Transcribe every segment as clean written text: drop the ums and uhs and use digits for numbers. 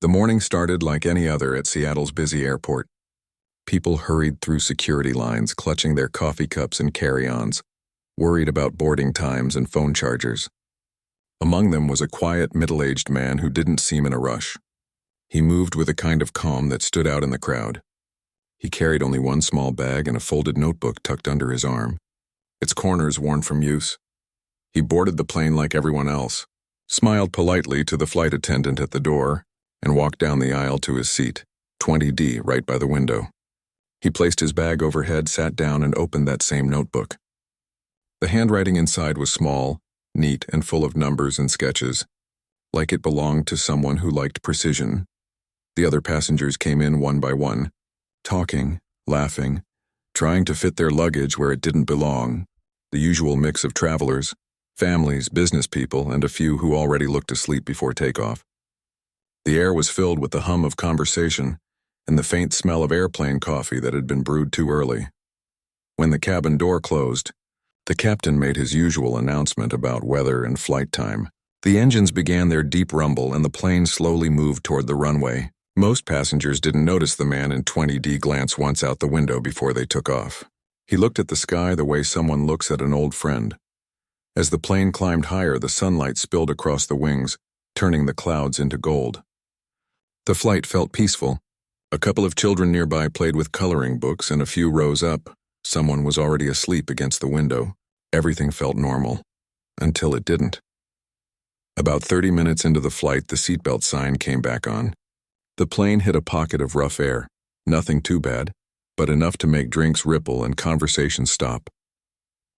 The morning started like any other at Seattle's busy airport. People hurried through security lines, clutching their coffee cups and carry-ons, worried about boarding times and phone chargers. Among them was a quiet, middle-aged man who didn't seem in a rush. He moved with a kind of calm that stood out in the crowd. He carried only one small bag and a folded notebook tucked under his arm, its corners worn from use. He boarded the plane like everyone else, smiled politely to the flight attendant at the door, and walked down the aisle to his seat, 20D, right by the window. He placed his bag overhead, sat down, and opened that same notebook. The handwriting inside was small, neat, and full of numbers and sketches, like it belonged to someone who liked precision. The other passengers came in one by one, talking, laughing, trying to fit their luggage where it didn't belong, the usual mix of travelers, families, business people, and a few who already looked asleep before takeoff. The air was filled with the hum of conversation and the faint smell of airplane coffee that had been brewed too early. When the cabin door closed, the captain made his usual announcement about weather and flight time. The engines began their deep rumble and the plane slowly moved toward the runway. Most passengers didn't notice the man in 20D glance once out the window before they took off. He looked at the sky the way someone looks at an old friend. As the plane climbed higher, the sunlight spilled across the wings, turning the clouds into gold. The flight felt peaceful. A couple of children nearby played with coloring books, and a few rows up, someone was already asleep against the window. Everything felt normal, until it didn't. About 30 minutes into the flight, the seatbelt sign came back on. The plane hit a pocket of rough air, nothing too bad, but enough to make drinks ripple and conversation stop.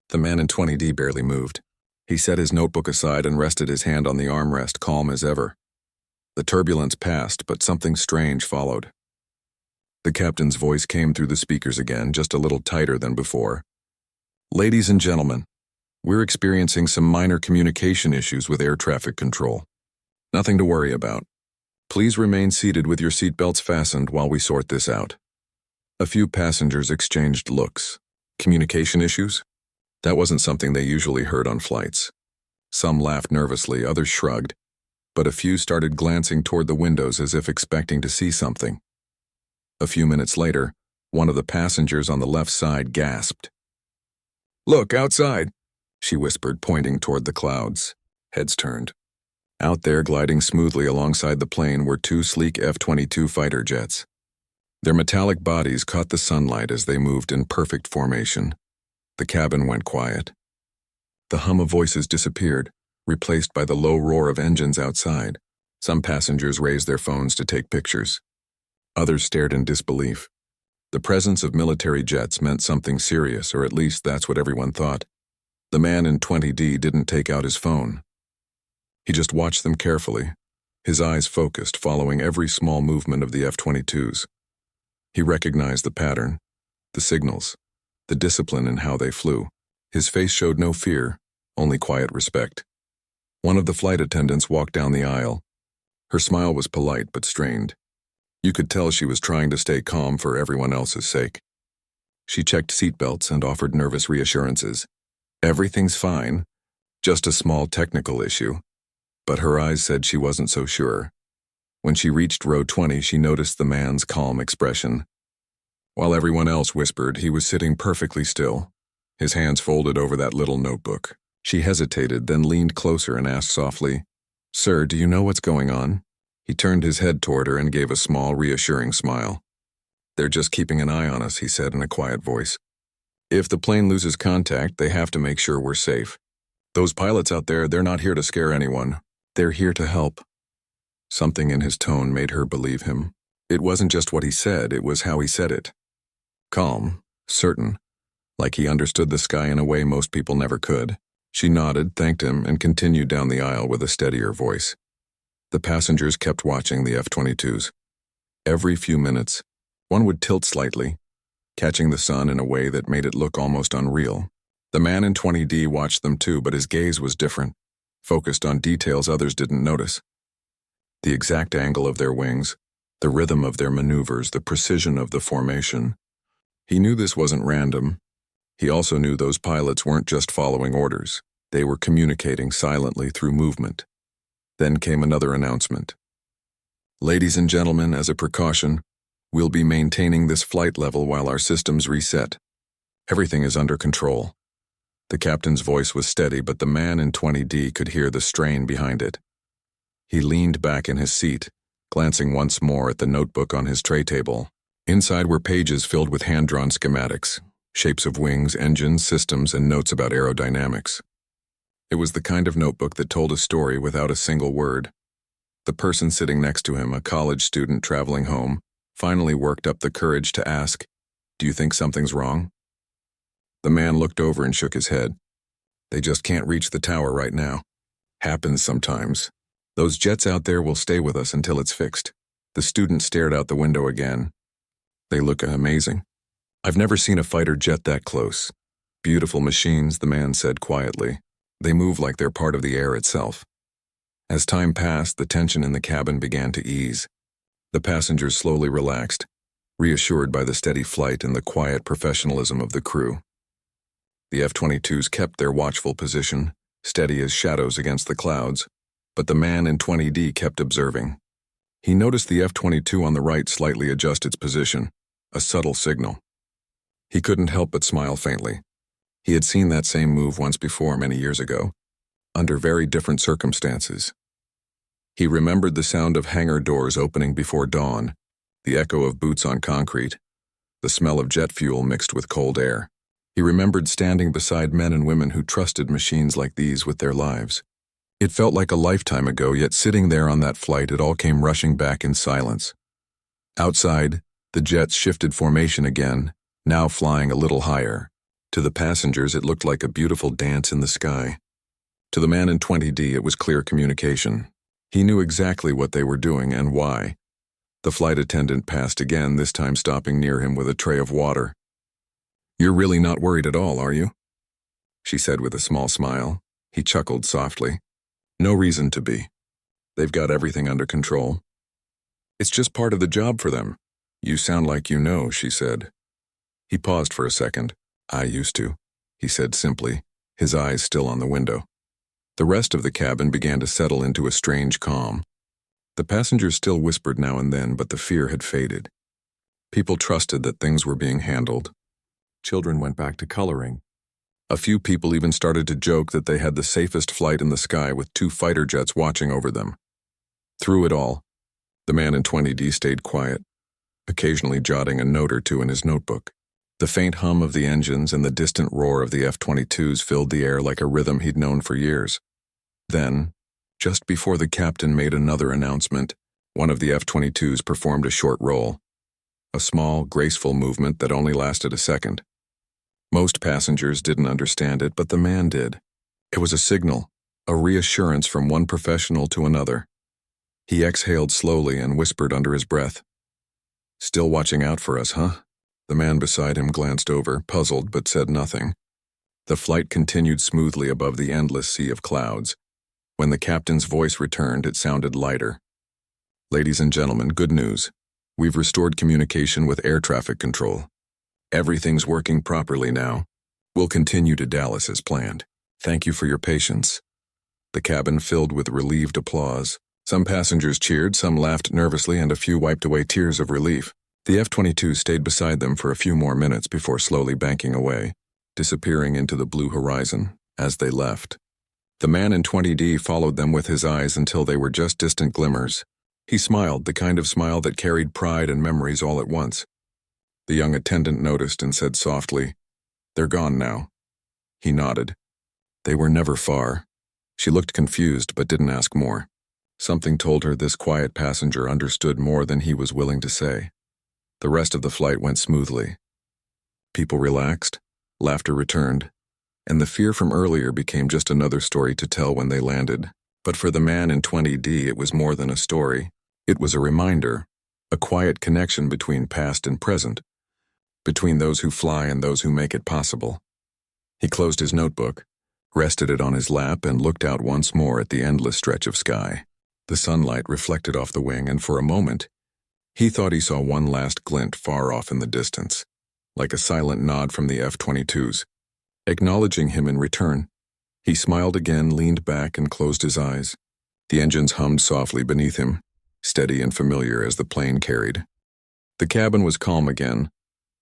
The man in 20D barely moved. He set his notebook aside and rested his hand on the armrest, calm as ever. The turbulence passed, but something strange followed. The captain's voice came through the speakers again, just a little tighter than before. "Ladies and gentlemen, we're experiencing some minor communication issues with air traffic control. Nothing to worry about. Please remain seated with your seatbelts fastened while we sort this out." A few passengers exchanged looks. Communication issues? That wasn't something they usually heard on flights. Some laughed nervously, others shrugged, but a few started glancing toward the windows as if expecting to see something. A few minutes later, one of the passengers on the left side gasped. "Look, outside," she whispered, pointing toward the clouds. Heads turned. Out there, gliding smoothly alongside the plane, were two sleek F-22 fighter jets. Their metallic bodies caught the sunlight as they moved in perfect formation. The cabin went quiet. The hum of voices disappeared, replaced by the low roar of engines outside. Some passengers raised their phones to take pictures. Others stared in disbelief. The presence of military jets meant something serious, or at least that's what everyone thought. The man in 20D didn't take out his phone. He just watched them carefully, his eyes focused, following every small movement of the F-22s. He recognized the pattern, the signals, the discipline in how they flew. His face showed no fear, only quiet respect. One of the flight attendants walked down the aisle. Her smile was polite but strained. You could tell she was trying to stay calm for everyone else's sake. She checked seatbelts and offered nervous reassurances. "Everything's fine, just a small technical issue." But her eyes said she wasn't so sure. When she reached row 20, she noticed the man's calm expression. While everyone else whispered, he was sitting perfectly still, his hands folded over that little notebook. She hesitated, then leaned closer and asked softly, "Sir, do you know what's going on?" He turned his head toward her and gave a small, reassuring smile. "They're just keeping an eye on us," he said in a quiet voice. "If the plane loses contact, they have to make sure we're safe. Those pilots out there, they're not here to scare anyone. They're here to help." Something in his tone made her believe him. It wasn't just what he said, it was how he said it. Calm, certain, like he understood the sky in a way most people never could. She nodded, thanked him, and continued down the aisle with a steadier voice. The passengers kept watching the F-22s. Every few minutes, one would tilt slightly, catching the sun in a way that made it look almost unreal. The man in 20D watched them too, but his gaze was different, focused on details others didn't notice. The exact angle of their wings, the rhythm of their maneuvers, the precision of the formation. He knew this wasn't random. He also knew those pilots weren't just following orders. They were communicating silently through movement. Then came another announcement. Ladies and gentlemen, as a precaution, we'll be maintaining this flight level while our systems reset. Everything is under control. The captain's voice was steady, but the man in 20D could hear the strain behind it. He leaned back in his seat, glancing once more at the notebook on his tray table. Inside were pages filled with hand-drawn schematics, shapes of wings, engines, systems, and notes about aerodynamics. It was the kind of notebook that told a story without a single word. The person sitting next to him, a college student traveling home, finally worked up the courage to ask, "Do you think something's wrong?" The man looked over and shook his head. "They just can't reach the tower right now. Happens sometimes. Those jets out there will stay with us until it's fixed." The student stared out the window again. "They look amazing. I've never seen a fighter jet that close. Beautiful machines," the man said quietly. "They move like they're part of the air itself." As time passed, the tension in the cabin began to ease. The passengers slowly relaxed, reassured by the steady flight and the quiet professionalism of the crew. The F-22s kept their watchful position, steady as shadows against the clouds, but the man in 20D kept observing. He noticed the F-22 on the right slightly adjust its position, a subtle signal. He couldn't help but smile faintly. He had seen that same move once before many years ago, under very different circumstances. He remembered the sound of hangar doors opening before dawn, the echo of boots on concrete, the smell of jet fuel mixed with cold air. He remembered standing beside men and women who trusted machines like these with their lives. It felt like a lifetime ago, yet sitting there on that flight, it all came rushing back in silence. Outside, the jets shifted formation again, now flying a little higher. To the passengers, it looked like a beautiful dance in the sky. To the man in 20D, it was clear communication. He knew exactly what they were doing and why. The flight attendant passed again, this time stopping near him with a tray of water. "You're really not worried at all, are you?" she said with a small smile. He chuckled softly. "No reason to be. They've got everything under control. It's just part of the job for them." "You sound like you know," she said. He paused for a second. "I used to," he said simply, his eyes still on the window. The rest of the cabin began to settle into a strange calm. The passengers still whispered now and then, but the fear had faded. People trusted that things were being handled. Children went back to coloring. A few people even started to joke that they had the safest flight in the sky with 2 fighter jets watching over them. Through it all, the man in 20D stayed quiet, occasionally jotting a note or two in his notebook. The faint hum of the engines and the distant roar of the F-22s filled the air like a rhythm he'd known for years. Then, just before the captain made another announcement, one of the F-22s performed a short roll. A small, graceful movement that only lasted a second. Most passengers didn't understand it, but the man did. It was a signal, a reassurance from one professional to another. He exhaled slowly and whispered under his breath, "Still watching out for us, huh?" The man beside him glanced over, puzzled, but said nothing. The flight continued smoothly above the endless sea of clouds. When the captain's voice returned, it sounded lighter. "Ladies and gentlemen, good news. We've restored communication with air traffic control. Everything's working properly now. We'll continue to Dallas as planned. Thank you for your patience." The cabin filled with relieved applause. Some passengers cheered, some laughed nervously, and a few wiped away tears of relief. The F-22 stayed beside them for a few more minutes before slowly banking away, disappearing into the blue horizon as they left. The man in 20D followed them with his eyes until they were just distant glimmers. He smiled, the kind of smile that carried pride and memories all at once. The young attendant noticed and said softly, "They're gone now." He nodded. They were never far. She looked confused but didn't ask more. Something told her this quiet passenger understood more than he was willing to say. The rest of the flight went smoothly. People relaxed, laughter returned, and the fear from earlier became just another story to tell when they landed. But for the man in 20D, it was more than a story. It was a reminder, a quiet connection between past and present, between those who fly and those who make it possible. He closed his notebook, rested it on his lap, and looked out once more at the endless stretch of sky. The sunlight reflected off the wing, and for a moment, he thought he saw one last glint far off in the distance, like a silent nod from the F-22s, acknowledging him in return. He smiled again, leaned back, and closed his eyes. The engines hummed softly beneath him. steady and familiar as the plane carried. The cabin was calm again,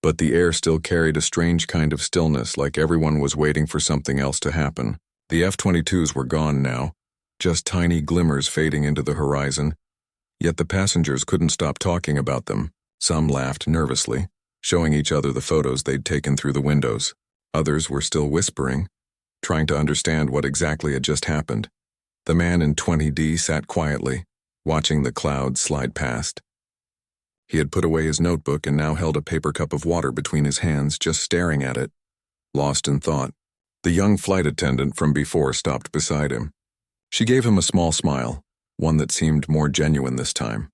but the air still carried a strange kind of stillness, like everyone was waiting for something else to happen. The F-22s were gone now, just tiny glimmers fading into the horizon, yet the passengers couldn't stop talking about them. Some laughed nervously, showing each other the photos they'd taken through the windows. Others were still whispering, trying to understand what exactly had just happened. The man in 20D sat quietly, watching the clouds slide past. He had put away his notebook and now held a paper cup of water between his hands, just staring at it, lost in thought. The young flight attendant from before stopped beside him. She gave him a small smile, one that seemed more genuine this time.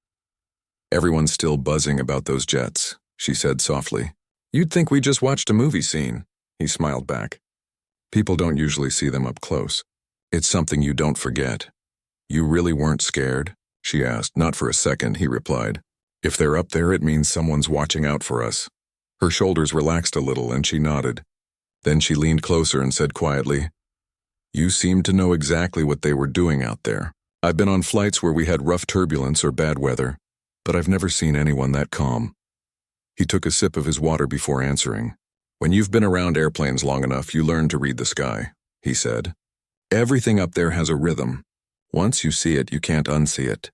"Everyone's still buzzing about those jets," she said softly. "You'd think we just watched a movie scene," he smiled back. "People don't usually see them up close. It's something you don't forget." "You really weren't scared?" she asked. "Not for a second," he replied. "If they're up there, it means someone's watching out for us." Her shoulders relaxed a little and she nodded. Then she leaned closer and said quietly, "You seem to know exactly what they were doing out there. I've been on flights where we had rough turbulence or bad weather, but I've never seen anyone that calm." He took a sip of his water before answering. "When you've been around airplanes long enough, you learn to read the sky," he said. "Everything up there has a rhythm. Once you see it, you can't unsee it."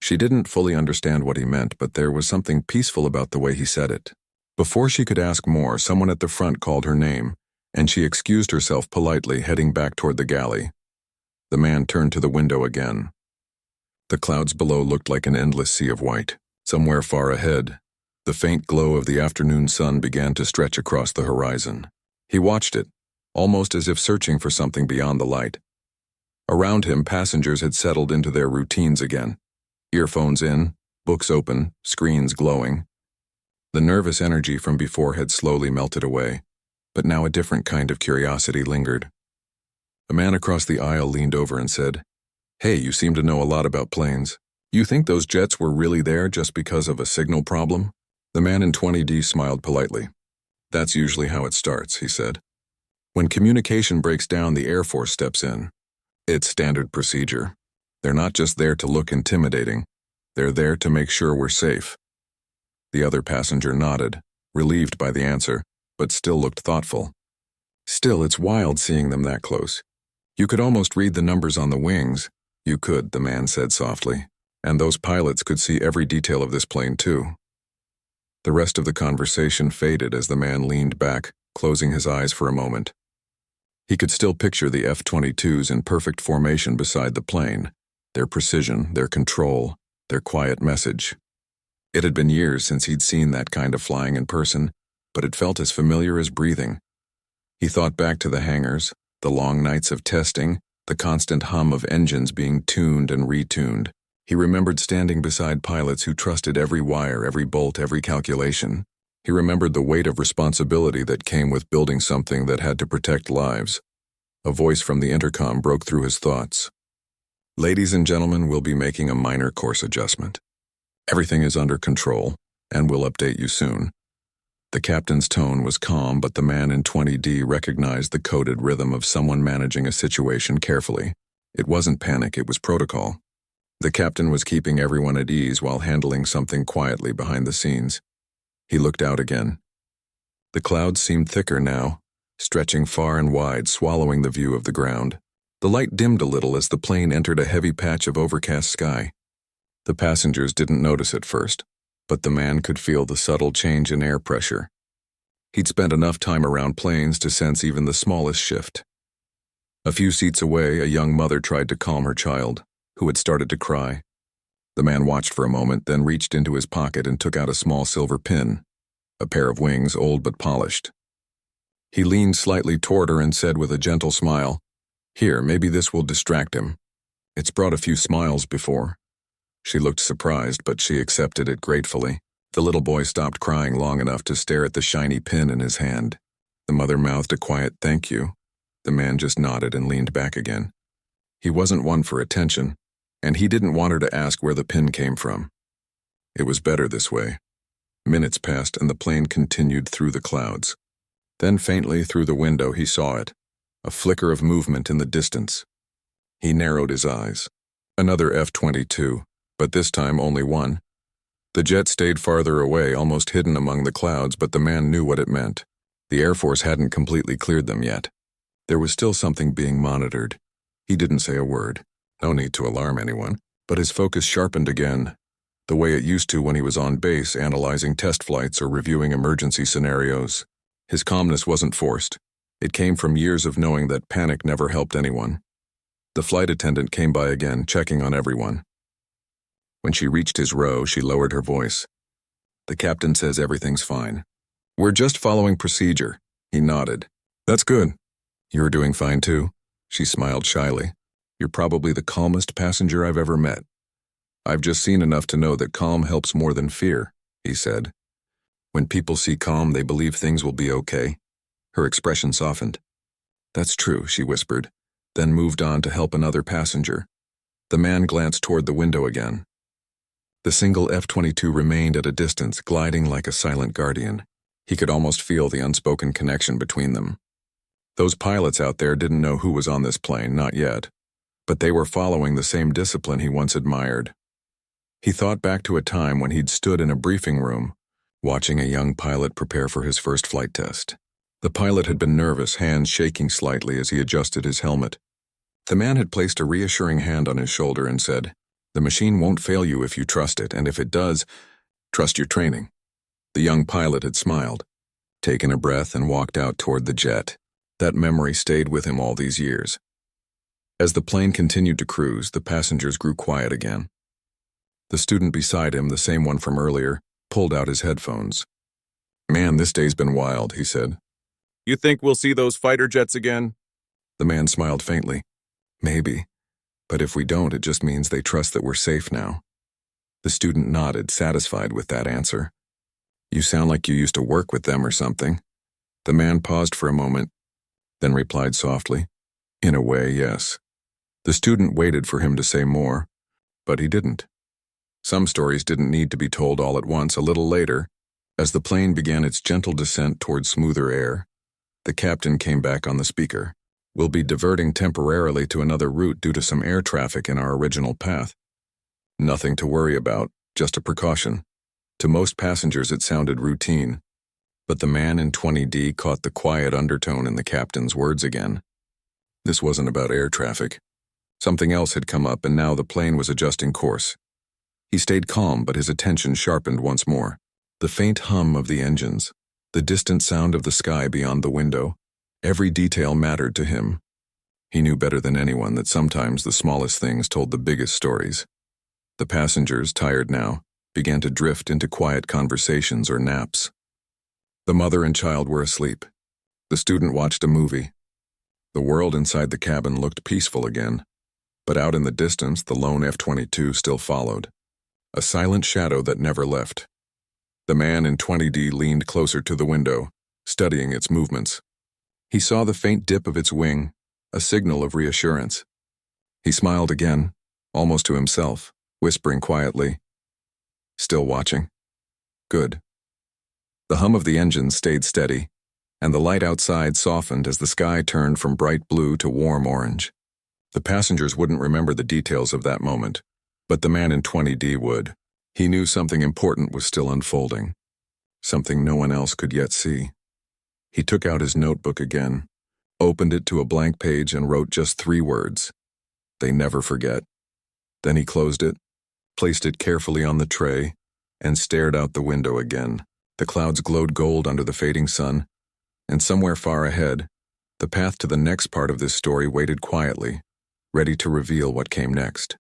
She didn't fully understand what he meant, but there was something peaceful about the way he said it. Before she could ask more, someone at the front called her name, and she excused herself politely, heading back toward the galley. The man turned to the window again. The clouds below looked like an endless sea of white. Somewhere far ahead, the faint glow of the afternoon sun began to stretch across the horizon. He watched it, almost as if searching for something beyond the light. Around him, passengers had settled into their routines again. Earphones in, books open, screens glowing. The nervous energy from before had slowly melted away, but now a different kind of curiosity lingered. A man across the aisle leaned over and said, "Hey, you seem to know a lot about planes. You think those jets were really there just because of a signal problem?" The man in 20D smiled politely. "That's usually how it starts," he said. "When communication breaks down, the Air Force steps in. It's standard procedure. They're not just there to look intimidating. They're there to make sure we're safe." The other passenger nodded, relieved by the answer, but still looked thoughtful. "Still, it's wild seeing them that close. You could almost read the numbers on the wings." "You could," the man said softly. "And those pilots could see every detail of this plane too." The rest of the conversation faded as the man leaned back, closing his eyes for a moment. He could still picture the F-22s in perfect formation beside the plane, their precision, their control, their quiet message. It had been years since he'd seen that kind of flying in person, but it felt as familiar as breathing. He thought back to the hangars, the long nights of testing, the constant hum of engines being tuned and retuned. He remembered standing beside pilots who trusted every wire, every bolt, every calculation. He remembered the weight of responsibility that came with building something that had to protect lives. A voice from the intercom broke through his thoughts. "Ladies and gentlemen, we'll be making a minor course adjustment. Everything is under control, and we'll update you soon." The captain's tone was calm, but the man in 20D recognized the coded rhythm of someone managing a situation carefully. It wasn't panic, it was protocol. The captain was keeping everyone at ease while handling something quietly behind the scenes. He looked out again. The clouds seemed thicker now, stretching far and wide, swallowing the view of the ground. The light dimmed a little as the plane entered a heavy patch of overcast sky. The passengers didn't notice at first, but the man could feel the subtle change in air pressure. He'd spent enough time around planes to sense even the smallest shift. A few seats away, a young mother tried to calm her child, who had started to cry. The man watched for a moment, then reached into his pocket and took out a small silver pin, a pair of wings, old but polished. He leaned slightly toward her and said with a gentle smile, "Here, maybe this will distract him. It's brought a few smiles before." She looked surprised, but she accepted it gratefully. The little boy stopped crying long enough to stare at the shiny pin in his hand. The mother mouthed a quiet "thank you." The man just nodded and leaned back again. He wasn't one for attention, and he didn't want her to ask where the pin came from. It was better this way. Minutes passed and the plane continued through the clouds. Then faintly through the window he saw it, a flicker of movement in the distance. He narrowed his eyes. Another F-22, But this time only one. The jet stayed farther away, almost hidden among the clouds, but the man knew what it meant. The Air Force hadn't completely cleared them yet. There was still something being monitored. He didn't say a word. No need to alarm anyone. But his focus sharpened again, the way it used to when he was on base analyzing test flights or reviewing emergency scenarios. His calmness wasn't forced. It came from years of knowing that panic never helped anyone. The flight attendant came by again, checking on everyone. When she reached his row, she lowered her voice. "The captain says everything's fine. We're just following procedure." He nodded. "That's good. You're doing fine too." She smiled shyly. "You're probably the calmest passenger I've ever met." "I've just seen enough to know that calm helps more than fear," he said. "When people see calm, they believe things will be okay." Her expression softened. "That's true," she whispered, then moved on to help another passenger. The man glanced toward the window again. The single F-22 remained at a distance, gliding like a silent guardian. He could almost feel the unspoken connection between them. Those pilots out there didn't know who was on this plane, not yet. But they were following the same discipline he once admired. He thought back to a time when he'd stood in a briefing room, watching a young pilot prepare for his first flight test. The pilot had been nervous, hands shaking slightly as he adjusted his helmet. The man had placed a reassuring hand on his shoulder and said, "The machine won't fail you if you trust it, and if it does, trust your training." The young pilot had smiled, taken a breath, and walked out toward the jet. That memory stayed with him all these years. As the plane continued to cruise, the passengers grew quiet again. The student beside him, the same one from earlier, pulled out his headphones. "Man, this day's been wild," he said. "You think we'll see those fighter jets again?" The man smiled faintly. "Maybe. But if we don't, it just means they trust that we're safe now." The student nodded, satisfied with that answer. "You sound like you used to work with them or something." The man paused for a moment, then replied softly, "In a way, yes." The student waited for him to say more, but he didn't. Some stories didn't need to be told all at once. A little later, as the plane began its gentle descent toward smoother air, the captain came back on the speaker. "We'll be diverting temporarily to another route due to some air traffic in our original path. Nothing to worry about, just a precaution." To most passengers it sounded routine, but the man in 20D caught the quiet undertone in the captain's words again. This wasn't about air traffic. Something else had come up, and now the plane was adjusting course. He stayed calm, but his attention sharpened once more. The faint hum of the engines, the distant sound of the sky beyond the window, every detail mattered to him. He knew better than anyone that sometimes the smallest things told the biggest stories. The passengers, tired now, began to drift into quiet conversations or naps. The mother and child were asleep. The student watched a movie. The world inside the cabin looked peaceful again, but out in the distance the lone F-22 still followed, a silent shadow that never left. The man in 20D leaned closer to the window, studying its movements. He saw the faint dip of its wing, a signal of reassurance. He smiled again, almost to himself, whispering quietly, "Still watching? Good." The hum of the engine stayed steady, and the light outside softened as the sky turned from bright blue to warm orange. The passengers wouldn't remember the details of that moment, but the man in 20D would. He knew something important was still unfolding, something no one else could yet see. He took out his notebook again, opened it to a blank page, and wrote just 3 words. "They never forget." Then he closed it, placed it carefully on the tray, and stared out the window again. The clouds glowed gold under the fading sun, and somewhere far ahead, the path to the next part of this story waited quietly, ready to reveal what came next.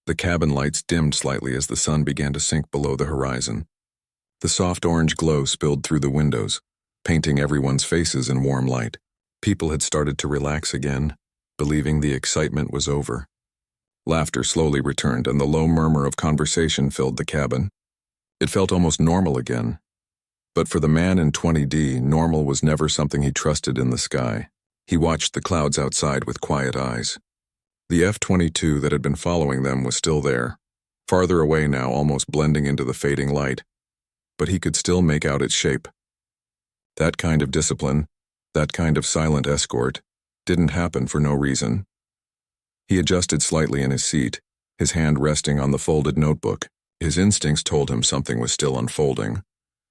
The cabin lights dimmed slightly as the sun began to sink below the horizon. The soft orange glow spilled through the windows, painting everyone's faces in warm light. People had started to relax again, believing the excitement was over. Laughter slowly returned, and the low murmur of conversation filled the cabin. It felt almost normal again. But for the man in 20D, normal was never something he trusted in the sky. He watched the clouds outside with quiet eyes. The F-22 that had been following them was still there, farther away now, almost blending into the fading light. But he could still make out its shape. That kind of discipline, that kind of silent escort, didn't happen for no reason. He adjusted slightly in his seat, his hand resting on the folded notebook. His instincts told him something was still unfolding,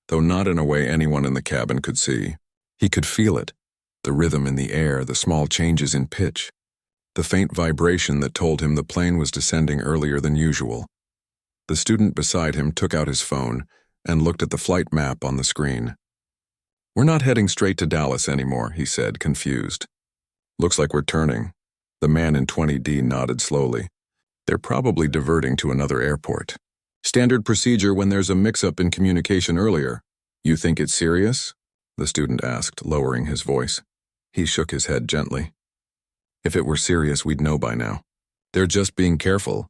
though not in a way anyone in the cabin could see. He could feel it, the rhythm in the air, the small changes in pitch, the faint vibration that told him the plane was descending earlier than usual. The student beside him took out his phone and looked at the flight map on the screen. "We're not heading straight to Dallas anymore," he said, confused. "Looks like we're turning." The man in 20D nodded slowly. "They're probably diverting to another airport. Standard procedure when there's a mix-up in communication earlier." "You think it's serious?" the student asked, lowering his voice. He shook his head gently. "If it were serious, we'd know by now. They're just being careful."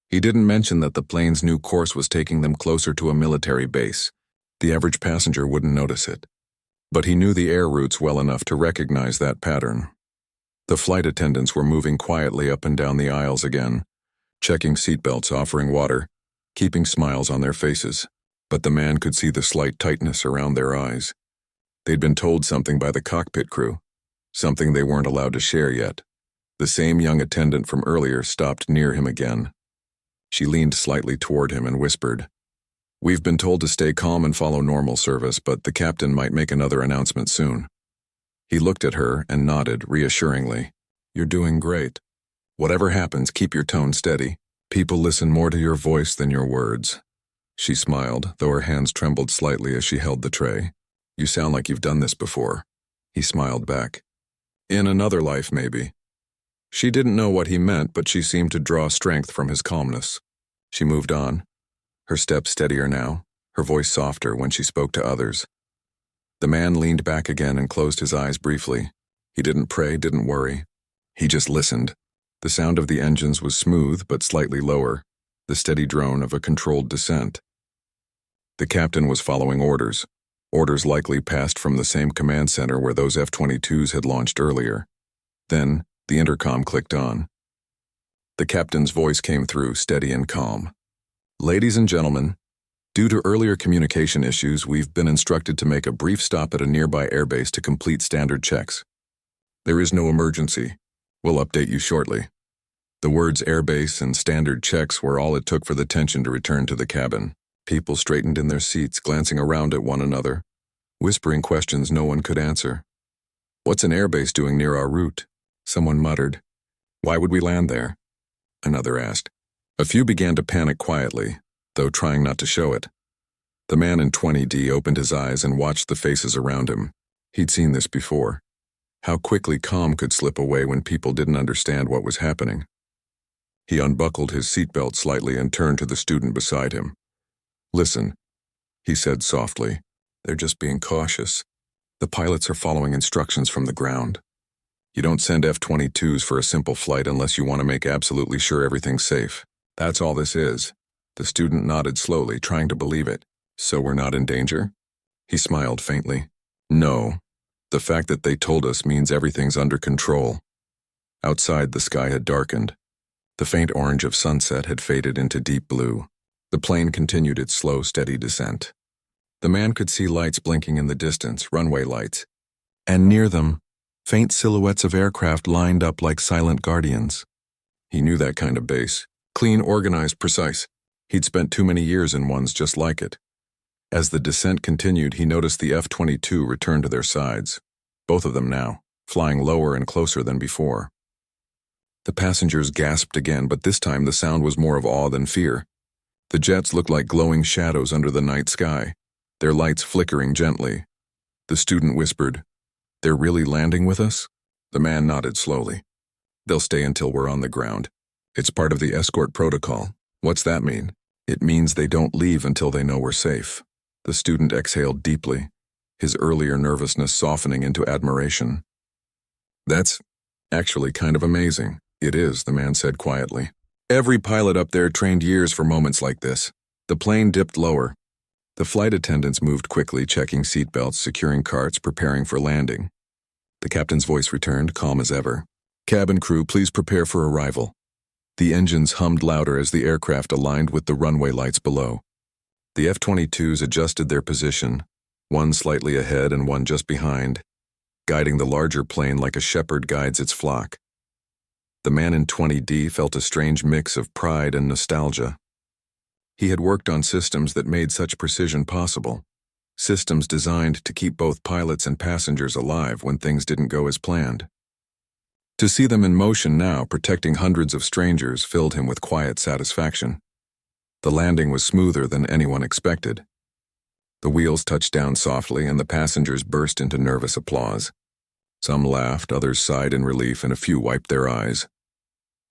He didn't mention that the plane's new course was taking them closer to a military base. The average passenger wouldn't notice it. But he knew the air routes well enough to recognize that pattern. The flight attendants were moving quietly up and down the aisles again, checking seatbelts, offering water, keeping smiles on their faces. But the man could see the slight tightness around their eyes. They'd been told something by the cockpit crew, something they weren't allowed to share yet. The same young attendant from earlier stopped near him again. She leaned slightly toward him and whispered, "We've been told to stay calm and follow normal service, but the captain might make another announcement soon." He looked at her and nodded reassuringly. "You're doing great. Whatever happens, keep your tone steady. People listen more to your voice than your words." She smiled, though her hands trembled slightly as she held the tray. "You sound like you've done this before." He smiled back. "In another life, maybe." She didn't know what he meant, but she seemed to draw strength from his calmness. She moved on, her step steadier now, her voice softer when she spoke to others. The man leaned back again and closed his eyes briefly. He didn't pray, didn't worry. He just listened. The sound of the engines was smooth but slightly lower, the steady drone of a controlled descent. The captain was following orders likely passed from the same command center where those F-22s had launched earlier. Then, the intercom clicked on. The captain's voice came through, steady and calm. "Ladies and gentlemen, due to earlier communication issues, we've been instructed to make a brief stop at a nearby airbase to complete standard checks. There is no emergency. We'll update you shortly." The words airbase and standard checks were all it took for the tension to return to the cabin. People straightened in their seats, glancing around at one another, whispering questions no one could answer. "What's an airbase doing near our route?" Someone muttered. "Why would we land there?" Another asked. A few began to panic quietly, though trying not to show it. The man in 20D opened his eyes and watched the faces around him. He'd seen this before. How quickly calm could slip away when people didn't understand what was happening. He unbuckled his seatbelt slightly and turned to the student beside him. "Listen," he said softly. "They're just being cautious. The pilots are following instructions from the ground. You don't send F-22s for a simple flight unless you want to make absolutely sure everything's safe. That's all this is." The student nodded slowly, trying to believe it. "So we're not in danger?" He smiled faintly. "No. The fact that they told us means everything's under control." Outside, the sky had darkened. The faint orange of sunset had faded into deep blue. The plane continued its slow, steady descent. The man could see lights blinking in the distance, runway lights. And near them, faint silhouettes of aircraft lined up like silent guardians. He knew that kind of base. Clean, organized, precise. He'd spent too many years in ones just like it. As the descent continued, he noticed the F-22 return to their sides. Both of them now, flying lower and closer than before. The passengers gasped again, but this time the sound was more of awe than fear. The jets looked like glowing shadows under the night sky, their lights flickering gently. The student whispered, "They're really landing with us?" The man nodded slowly. "They'll stay until we're on the ground. It's part of the escort protocol." "What's that mean?" "It means they don't leave until they know we're safe." The student exhaled deeply, his earlier nervousness softening into admiration. "That's actually kind of amazing." "It is," the man said quietly. "Every pilot up there trained years for moments like this." The plane dipped lower. The flight attendants moved quickly, checking seatbelts, securing carts, preparing for landing. The captain's voice returned, calm as ever. "Cabin crew, please prepare for arrival." The engines hummed louder as the aircraft aligned with the runway lights below. The F-22s adjusted their position, one slightly ahead and one just behind, guiding the larger plane like a shepherd guides its flock. The man in 20D felt a strange mix of pride and nostalgia. He had worked on systems that made such precision possible, systems designed to keep both pilots and passengers alive when things didn't go as planned. To see them in motion now, protecting hundreds of strangers, filled him with quiet satisfaction. The landing was smoother than anyone expected. The wheels touched down softly, and the passengers burst into nervous applause. Some laughed, others sighed in relief, and a few wiped their eyes.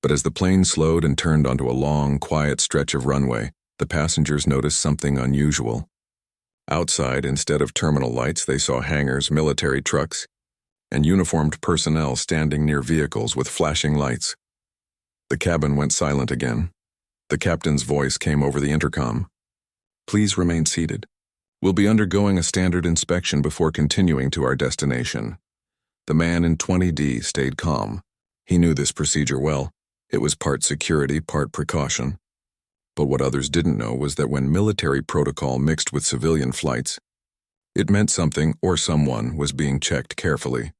But as the plane slowed and turned onto a long, quiet stretch of runway, the passengers noticed something unusual. Outside, instead of terminal lights, they saw hangars, military trucks, and uniformed personnel standing near vehicles with flashing lights. The cabin went silent again. The captain's voice came over the intercom. "Please remain seated. We'll be undergoing a standard inspection before continuing to our destination." The man in 20D stayed calm. He knew this procedure well. It was part security, part precaution. But what others didn't know was that when military protocol mixed with civilian flights, it meant something or someone was being checked carefully.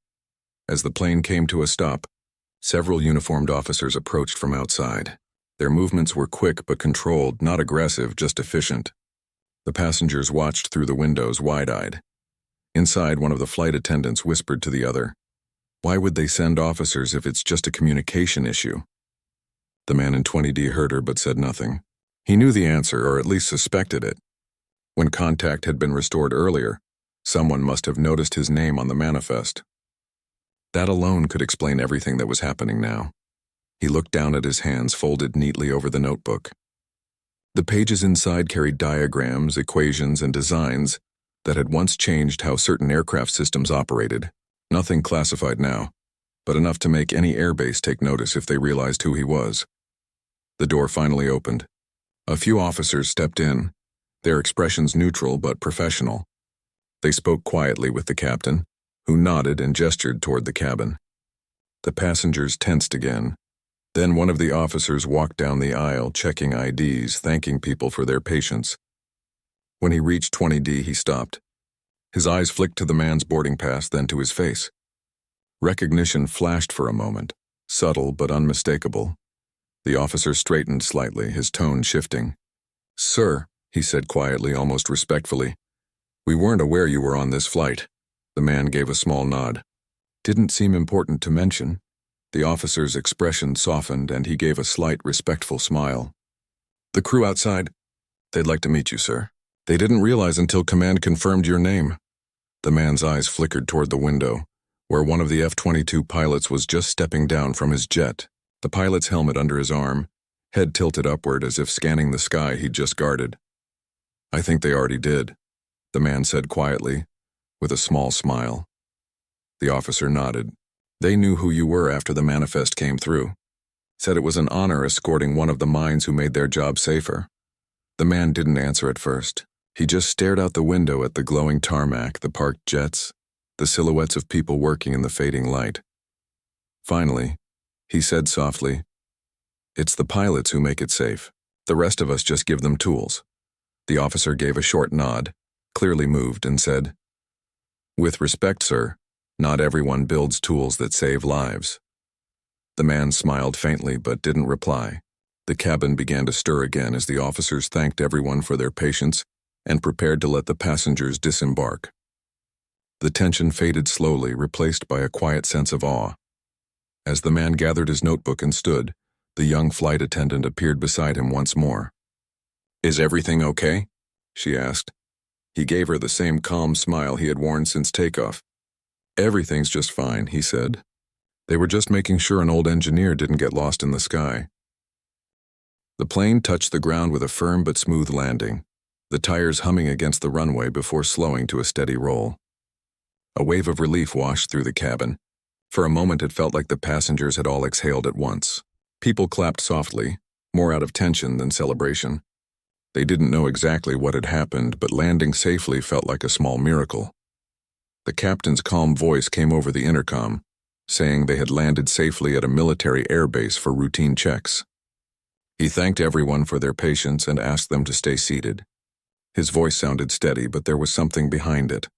As the plane came to a stop, several uniformed officers approached from outside. Their movements were quick but controlled, not aggressive, just efficient. The passengers watched through the windows, wide-eyed. Inside, one of the flight attendants whispered to the other, "Why would they send officers if it's just a communication issue?" The man in 20D heard her but said nothing. He knew the answer, or at least suspected it. When contact had been restored earlier, someone must have noticed his name on the manifest. That alone could explain everything that was happening now. He looked down at his hands folded neatly over the notebook. The pages inside carried diagrams, equations, and designs that had once changed how certain aircraft systems operated. Nothing classified now, but enough to make any airbase take notice if they realized who he was. The door finally opened. A few officers stepped in, their expressions neutral but professional. They spoke quietly with the captain, who nodded and gestured toward the cabin. The passengers tensed again. Then one of the officers walked down the aisle, checking IDs, thanking people for their patience. When he reached 20D, he stopped. His eyes flicked to the man's boarding pass, then to his face. Recognition flashed for a moment, subtle but unmistakable. The officer straightened slightly, his tone shifting. "Sir," he said quietly, almost respectfully, "we weren't aware you were on this flight." The man gave a small nod. "Didn't seem important to mention." The officer's expression softened, and he gave a slight, respectful smile. "The crew outside, they'd like to meet you, sir. They didn't realize until command confirmed your name." The man's eyes flickered toward the window, where one of the F-22 pilots was just stepping down from his jet, the pilot's helmet under his arm, head tilted upward as if scanning the sky he'd just guarded. "I think they already did," the man said quietly, with a small smile. The officer nodded. "They knew who you were after the manifest came through. Said it was an honor escorting one of the minds who made their job safer." The man didn't answer at first. He just stared out the window at the glowing tarmac, the parked jets, the silhouettes of people working in the fading light. Finally, he said softly, "It's the pilots who make it safe. The rest of us just give them tools." The officer gave a short nod, clearly moved, and said, "With respect, sir, not everyone builds tools that save lives." The man smiled faintly but didn't reply. The cabin began to stir again as the officers thanked everyone for their patience and prepared to let the passengers disembark. The tension faded slowly, replaced by a quiet sense of awe. As the man gathered his notebook and stood, the young flight attendant appeared beside him once more. "Is everything okay?" she asked. He gave her the same calm smile he had worn since takeoff. "Everything's just fine," he said. "They were just making sure an old engineer didn't get lost in the sky." The plane touched the ground with a firm but smooth landing, the tires humming against the runway before slowing to a steady roll. A wave of relief washed through the cabin. For a moment it felt like the passengers had all exhaled at once. People clapped softly, more out of tension than celebration. They didn't know exactly what had happened, but landing safely felt like a small miracle. The captain's calm voice came over the intercom, saying they had landed safely at a military airbase for routine checks. He thanked everyone for their patience and asked them to stay seated. His voice sounded steady, but there was something behind it,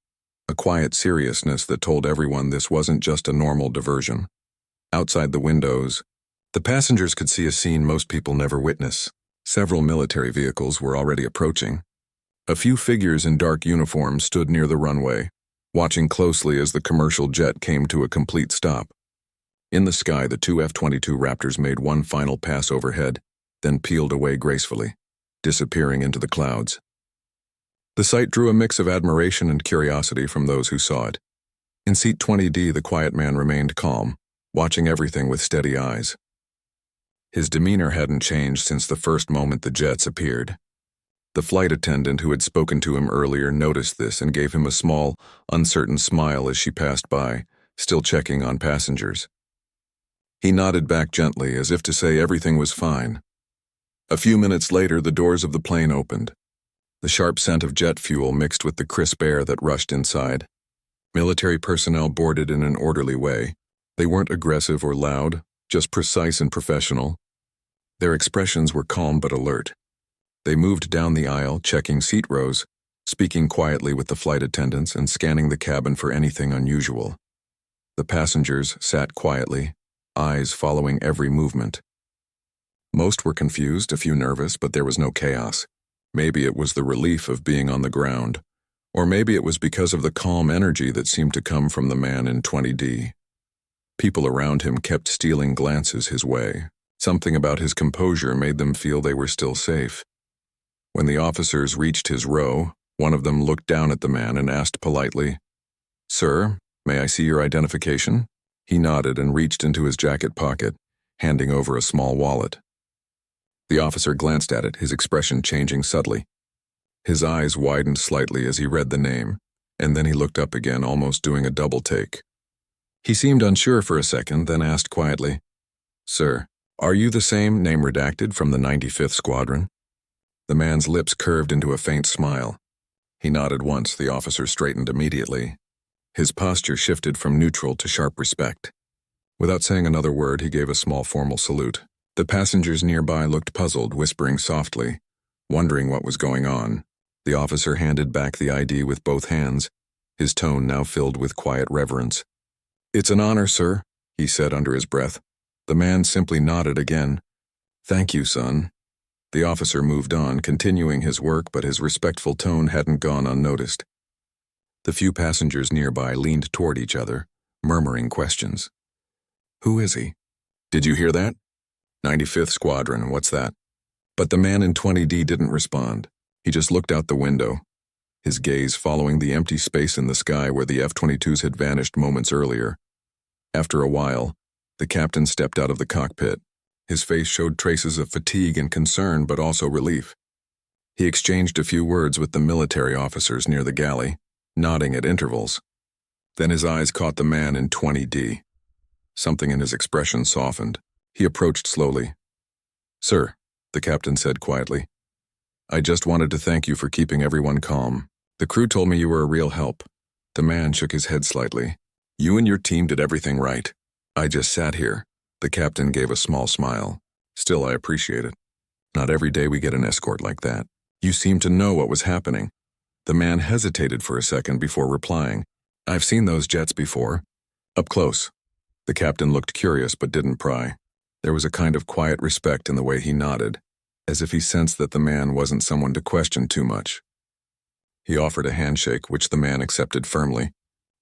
a quiet seriousness that told everyone this wasn't just a normal diversion. Outside the windows, The passengers could see a scene most people never witness. Several military vehicles were already approaching. A few figures in dark uniforms stood near the runway, watching closely as the commercial jet came to a complete stop. In the sky, the two F-22 Raptors made one final pass overhead, then peeled away gracefully, disappearing into the clouds. The sight drew a mix of admiration and curiosity from those who saw it. In seat 20D, the quiet man remained calm, watching everything with steady eyes. His demeanor hadn't changed since the first moment the jets appeared. The flight attendant who had spoken to him earlier noticed this and gave him a small, uncertain smile as she passed by, still checking on passengers. He nodded back gently, as if to say everything was fine. A few minutes later, the doors of the plane opened. The sharp scent of jet fuel mixed with the crisp air that rushed inside. Military personnel boarded in an orderly way. They weren't aggressive or loud, just precise and professional. Their expressions were calm but alert. They moved down the aisle, checking seat rows, speaking quietly with the flight attendants and scanning the cabin for anything unusual. The passengers sat quietly, eyes following every movement. Most were confused, a few nervous, but there was no chaos. Maybe it was the relief of being on the ground, or maybe it was because of the calm energy that seemed to come from the man in 20D. People around him kept stealing glances his way. Something about his composure made them feel they were still safe. When the officers reached his row, one of them looked down at the man and asked politely, "Sir, may I see your identification?" He nodded and reached into his jacket pocket, handing over a small wallet. The officer glanced at it, his expression changing subtly. His eyes widened slightly as he read the name, and then he looked up again, almost doing a double take. He seemed unsure for a second, then asked quietly, "Sir, are you the same, name redacted, from the 95th Squadron?" The man's lips curved into a faint smile. He nodded once, the officer straightened immediately. His posture shifted from neutral to sharp respect. Without saying another word, he gave a small formal salute. The passengers nearby looked puzzled, whispering softly, wondering what was going on. The officer handed back the ID with both hands, his tone now filled with quiet reverence. "It's an honor, sir," he said under his breath. The man simply nodded again. "Thank you, son." The officer moved on, continuing his work, but his respectful tone hadn't gone unnoticed. The few passengers nearby leaned toward each other, murmuring questions. "Who is he? Did you hear that? 95th Squadron, what's that?" But the man in 20D didn't respond. He just looked out the window, his gaze following the empty space in the sky where the F-22s had vanished moments earlier. After a while, the captain stepped out of the cockpit. His face showed traces of fatigue and concern, but also relief. He exchanged a few words with the military officers near the galley, nodding at intervals. Then his eyes caught the man in 20D. Something in his expression softened. He approached slowly. "Sir," the captain said quietly, "I just wanted to thank you for keeping everyone calm. The crew told me you were a real help." The man shook his head slightly. "You and your team did everything right. I just sat here." The captain gave a small smile. "Still, I appreciate it. Not every day we get an escort like that. You seem to know what was happening." The man hesitated for a second before replying. "I've seen those jets before. Up close." The captain looked curious but didn't pry. There was a kind of quiet respect in the way he nodded, as if he sensed that the man wasn't someone to question too much. He offered a handshake, which the man accepted firmly.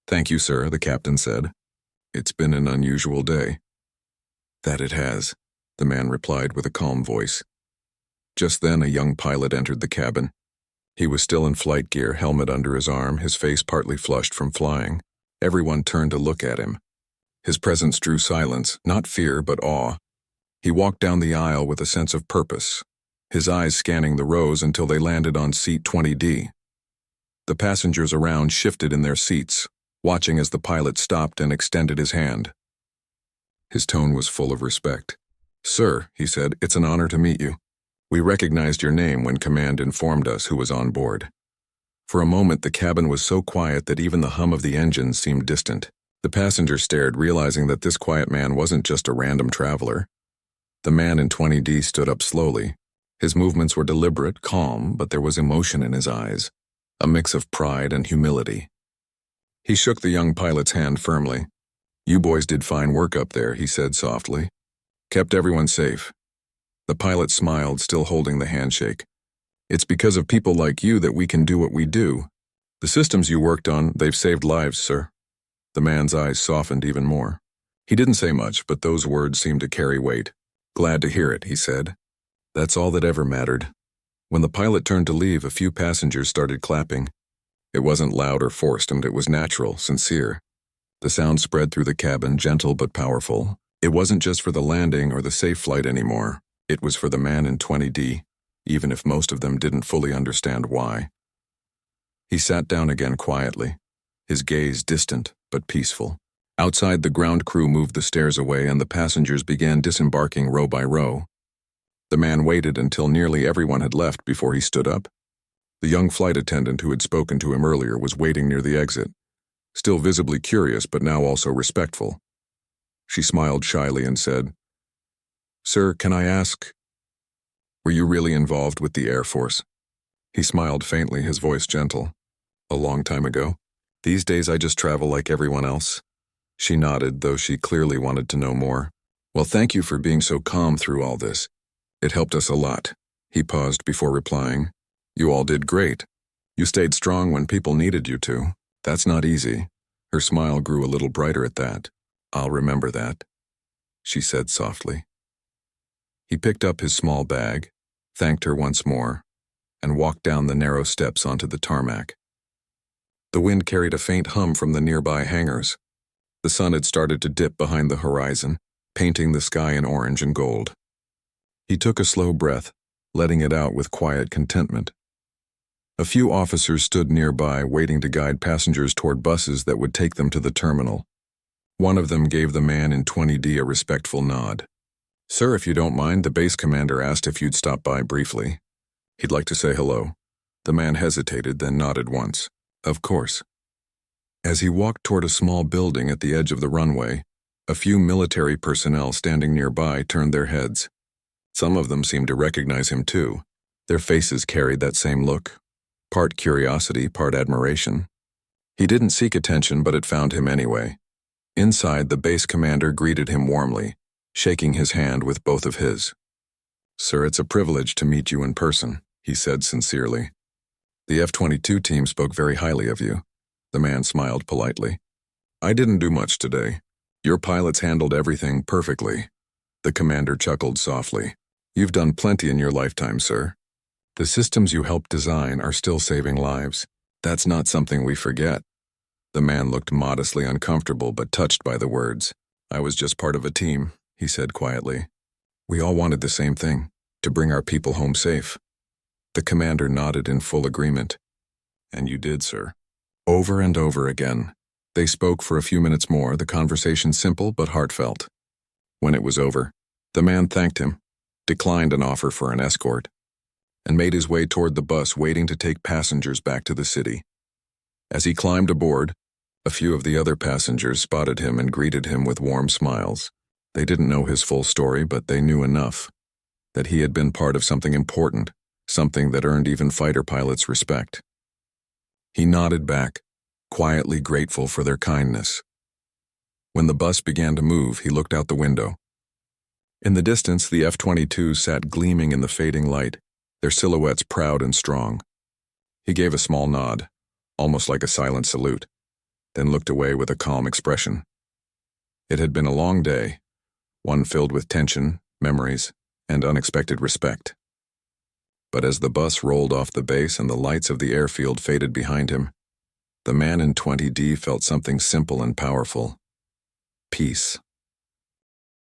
"Thank you, sir," the captain said. "It's been an unusual day." "That it has," the man replied with a calm voice. Just then, a young pilot entered the cabin. He was still in flight gear, helmet under his arm, his face partly flushed from flying. Everyone turned to look at him. His presence drew silence, not fear, but awe. He walked down the aisle with a sense of purpose, his eyes scanning the rows until they landed on seat 20D. The passengers around shifted in their seats, watching as the pilot stopped and extended his hand. His tone was full of respect. "Sir," he said, "it's an honor to meet you. We recognized your name when command informed us who was on board." For a moment, the cabin was so quiet that even the hum of the engines seemed distant. The passengers stared, realizing that this quiet man wasn't just a random traveler. The man in 20D stood up slowly. His movements were deliberate, calm, but there was emotion in his eyes, a mix of pride and humility. He shook the young pilot's hand firmly. "You boys did fine work up there," he said softly. Kept everyone safe. The pilot smiled, still holding the handshake. It's because of people like you that we can do what we do. The systems you worked on, they've saved lives, sir. The man's eyes softened even more. He didn't say much, but those words seemed to carry weight. Glad to hear it, he said. That's all that ever mattered. When the pilot turned to leave, a few passengers started clapping. It wasn't loud or forced, and it was natural, sincere. The sound spread through the cabin, gentle but powerful. It wasn't just for the landing or the safe flight anymore. It was for the man in 20D, even if most of them didn't fully understand why. He sat down again quietly, his gaze distant but peaceful. Outside, the ground crew moved the stairs away and the passengers began disembarking row by row. The man waited until nearly everyone had left before he stood up. The young flight attendant who had spoken to him earlier was waiting near the exit, still visibly curious but now also respectful. She smiled shyly and said, "Sir, can I ask, were you really involved with the Air Force?" He smiled faintly, his voice gentle. "A long time ago. These days I just travel like everyone else." She nodded, though she clearly wanted to know more. "Well, thank you for being so calm through all this. It helped us a lot." He paused before replying. "You all did great. You stayed strong when people needed you to. That's not easy." Her smile grew a little brighter at that. "I'll remember that," she said softly. He picked up his small bag, thanked her once more, and walked down the narrow steps onto the tarmac. The wind carried a faint hum from the nearby hangars. The sun had started to dip behind the horizon, painting the sky in orange and gold. He took a slow breath, letting it out with quiet contentment. A few officers stood nearby, waiting to guide passengers toward buses that would take them to the terminal. One of them gave the man in 20D a respectful nod. "Sir, if you don't mind, the base commander asked if you'd stop by briefly. He'd like to say hello." The man hesitated, then nodded once. "Of course." As he walked toward a small building at the edge of the runway, a few military personnel standing nearby turned their heads. Some of them seemed to recognize him too. Their faces carried that same look, part curiosity, part admiration. He didn't seek attention, but it found him anyway. Inside, the base commander greeted him warmly, shaking his hand with both of his. "Sir, it's a privilege to meet you in person," he said sincerely. "The F-22 team spoke very highly of you." The man smiled politely. "I didn't do much today. Your pilots handled everything perfectly." The commander chuckled softly. "You've done plenty in your lifetime, sir. The systems you helped design are still saving lives. That's not something we forget." The man looked modestly uncomfortable but touched by the words. "I was just part of a team," he said quietly. "We all wanted the same thing, to bring our people home safe." The commander nodded in full agreement. "And you did, sir." Over and over again. They spoke for a few minutes more, the conversation simple but heartfelt. When it was over, the man thanked him, declined an offer for an escort, and made his way toward the bus waiting to take passengers back to the city. As he climbed aboard, a few of the other passengers spotted him and greeted him with warm smiles. They didn't know his full story, but they knew enough. That he had been part of something important, something that earned even fighter pilots respect. He nodded back, quietly grateful for their kindness. When the bus began to move, he looked out the window. In the distance, the F-22 sat gleaming in the fading light, their silhouettes proud and strong. He gave a small nod, almost like a silent salute, then looked away with a calm expression. It had been a long day, one filled with tension, memories, and unexpected respect. But as the bus rolled off the base and the lights of the airfield faded behind him, the man in 20D felt something simple and powerful. Peace.